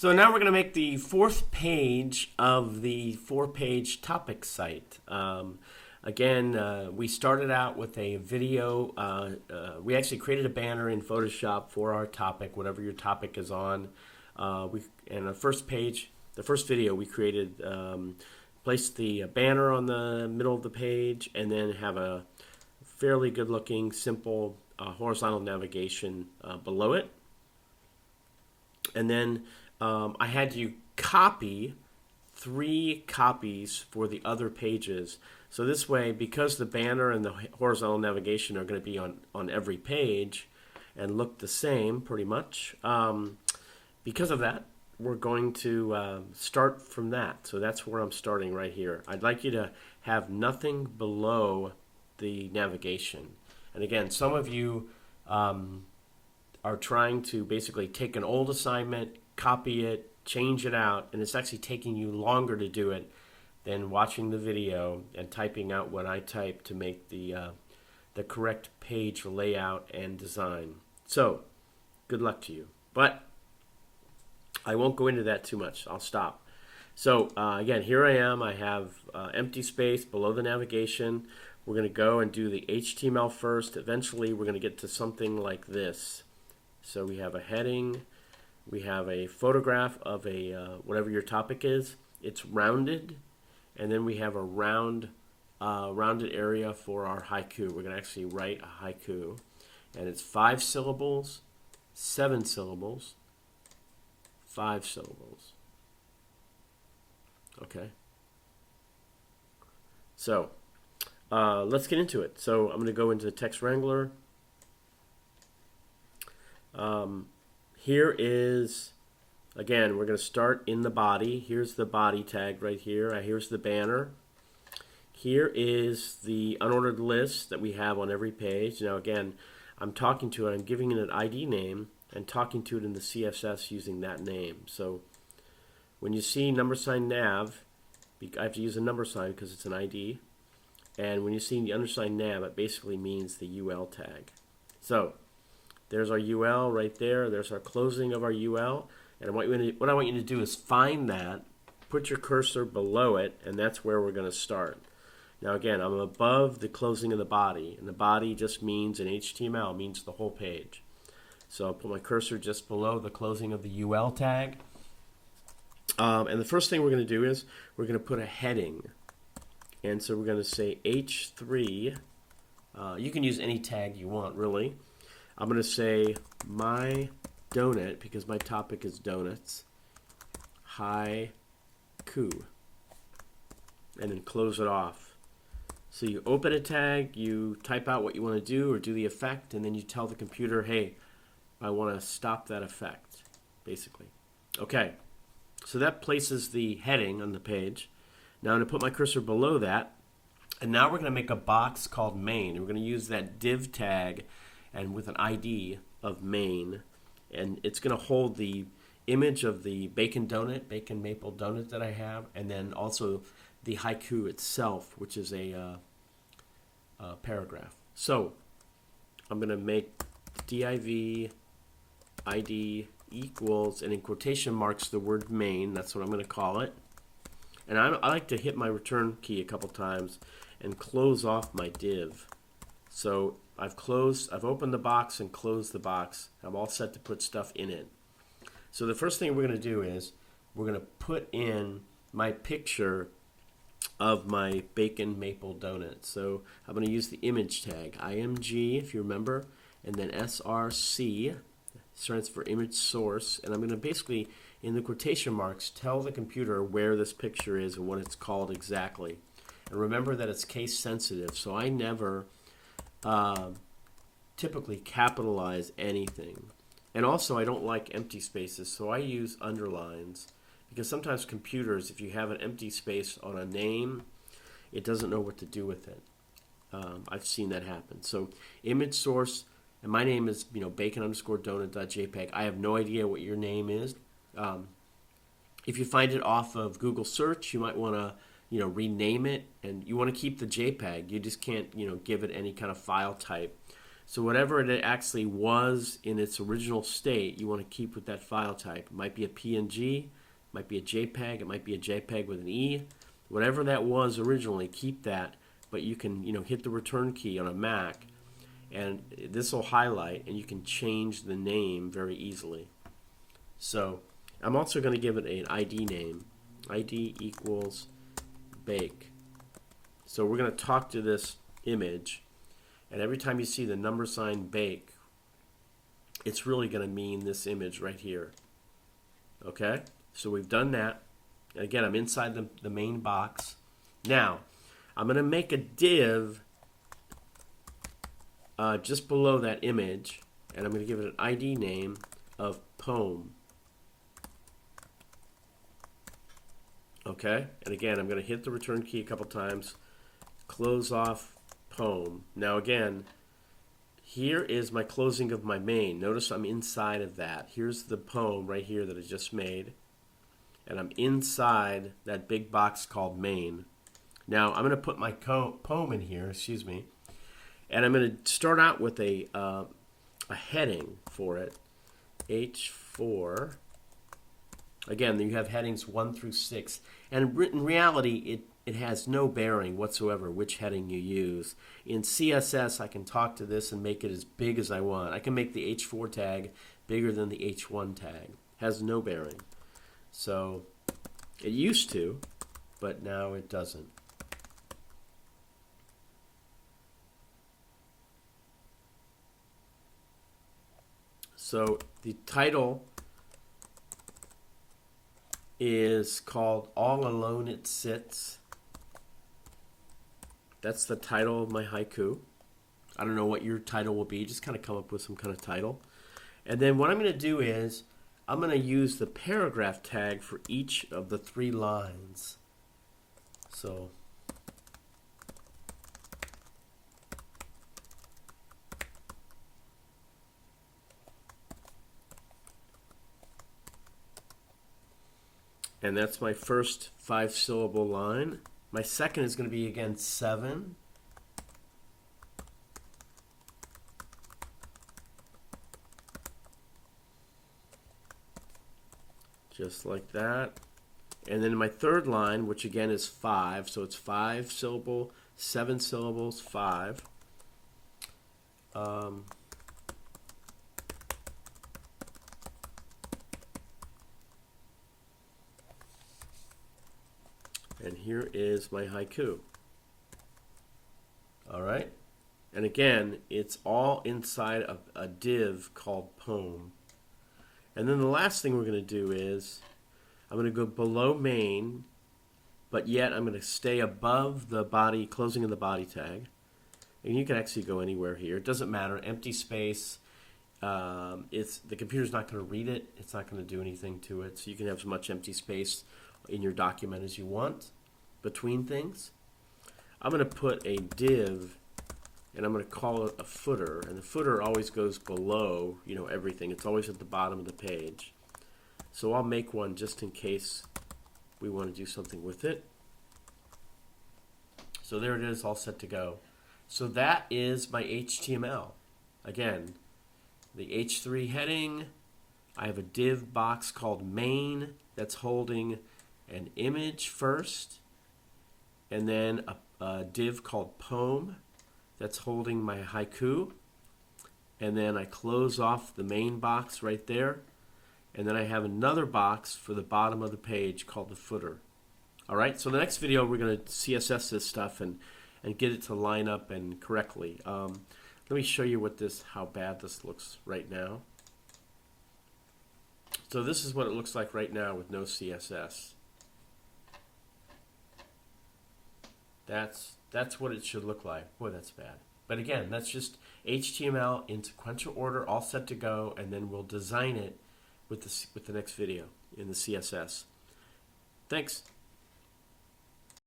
So now we're going to make the fourth page of the four-page topic site. Again, we started out with a video. We actually created a banner in Photoshop for our topic, whatever your topic is on. And the first page, the first video, we created, placed the banner on the middle of the page, and then have a fairly good-looking, simple horizontal navigation below it. And then I had you copy 3 copies for the other pages. So this way, because the banner and the horizontal navigation are going to be on every page and look the same pretty much, because of that, we're going to start from that. So that's where I'm starting right here. I'd like you to have nothing below the navigation. And again, some of you are trying to basically take an old assignment, copy it, change it out, and it's actually taking you longer to do it than watching the video and typing out what I type to make the correct page layout and design. So, good luck to you. But I won't go into that too much. I'll stop. So, again, here I am. I have empty space below the navigation. We're going to go and do the HTML first. Eventually, we're going to get to something like this. So we have a heading, we have a photograph of a whatever your topic is. It's rounded, and then we have a rounded area for our haiku. We're going to actually write a haiku, and it's 5 syllables, 7 syllables, 5 syllables. Okay. So let's get into it. So I'm going to go into the Text Wrangler. Here is, again, we're going to start in the body. Here's the body tag right here. Here's the banner. Here is the unordered list that we have on every page. Now, again, I'm talking to it. I'm giving it an ID name and talking to it in the CSS using that name. So when you see $nav, I have to use a number sign because it's an ID. And when you see the undersigned nav, it basically means the UL tag. So there's our UL right there. There's our closing of our UL. And what I want you to do is find that, put your cursor below it, and that's where we're going to start. Now again, I'm above the closing of the body, and the body just means in HTML, means the whole page. So I'll put my cursor just below the closing of the UL tag. And the first thing we're going to do is we're going to put a heading. And so we're going to say H3. You can use any tag you want, really. I'm going to say my donut, because my topic is donuts, haiku, and then close it off. So you open a tag, you type out what you want to do or do the effect, and then you tell the computer, hey, I want to stop that effect, basically. Okay, so that places the heading on the page. Now I'm going to put my cursor below that, and now we're going to make a box called main. We're going to use that div tag and with an ID of main, and it's going to hold the image of the bacon maple donut that I have, and then also the haiku itself, which is a paragraph. So I'm going to make div ID equals, and in quotation marks, the word main. That's what I'm going to call it. And I like to hit my return key a couple times and close off my div. So I've opened the box and closed the box. I'm all set to put stuff in it. So the first thing we're going to do is we're going to put in my picture of my bacon maple donut. So I'm going to use the image tag, img, if you remember, and then src, stands for image source. And I'm going to basically, in the quotation marks, tell the computer where this picture is and what it's called exactly. And remember that it's case sensitive, so I never typically capitalize anything. And also I don't like empty spaces, so I use underlines, because sometimes computers, if you have an empty space on a name, it doesn't know what to do with it. I've seen that happen. So image source, and my name is bacon_donut.jpg. I have no idea what your name is. If you find it off of Google search, you might want to rename it, and you want to keep the JPEG. You just can't give it any kind of file type. So whatever it actually was in its original state, you want to keep with that file type. It might be a PNG, it might be a JPEG, it might be a JPEG with an E. Whatever that was originally, keep that, but you can, hit the return key on a Mac, and this will highlight, and you can change the name very easily. So I'm also going to give it an ID name. ID equals bake. So we're going to talk to this image, and every time you see the number sign bake, it's really going to mean this image right here. Okay? So we've done that. And again, I'm inside the main box. Now, I'm going to make a div just below that image, and I'm going to give it an ID name of poem. Okay? And again, I'm going to hit the return key a couple times, close off poem. Now again, here is my closing of my main. Notice I'm inside of that. Here's the poem right here that I just made, and I'm inside that big box called main. Now I'm going to put my poem in here, and I'm going to start out with a heading for it, H4. Again, you have headings 1 through 6, and in reality, it has no bearing whatsoever which heading you use. In CSS, I can talk to this and make it as big as I want. I can make the H4 tag bigger than the H1 tag. Has no bearing. So it used to, but now it doesn't. So the title is called All Alone It Sits. That's the title of my haiku. I don't know what your title will be. Just kind of come up with some kind of title. And then what I'm going to do is I'm going to use the paragraph tag for each of the 3 lines. So and that's my first 5-syllable line. My second is going to be, again, 7. Just like that. And then my third line, which again is 5, so it's 5-syllable, 7 syllables, 5. And here is my haiku. All right? And again, it's all inside of a div called poem. And then the last thing we're going to do is I'm going to go below main, but yet I'm going to stay above the body, closing of the body tag. And you can actually go anywhere here. It doesn't matter. Empty space. The computer's not going to read it. It's not going to do anything to it. So you can have as much empty space in your document as you want between things. I'm going to put a div, and I'm going to call it a footer, and the footer always goes below, everything. It's always at the bottom of the page. So I'll make one just in case we want to do something with it. So there it is, all set to go. So that is my HTML. Again, the H3 heading, I have a div box called main that's holding an image first, and then a div called poem that's holding my haiku, and then I close off the main box right there, and then I have another box for the bottom of the page called the footer. All right, so the next video we're going to CSS this stuff and get it to line up and correctly. Let me show you how bad this looks right now. So this is what it looks like right now with no CSS. That's what it should look like. Boy, that's bad. But again, that's just HTML in sequential order, all set to go, and then we'll design it with the next video in the CSS. Thanks.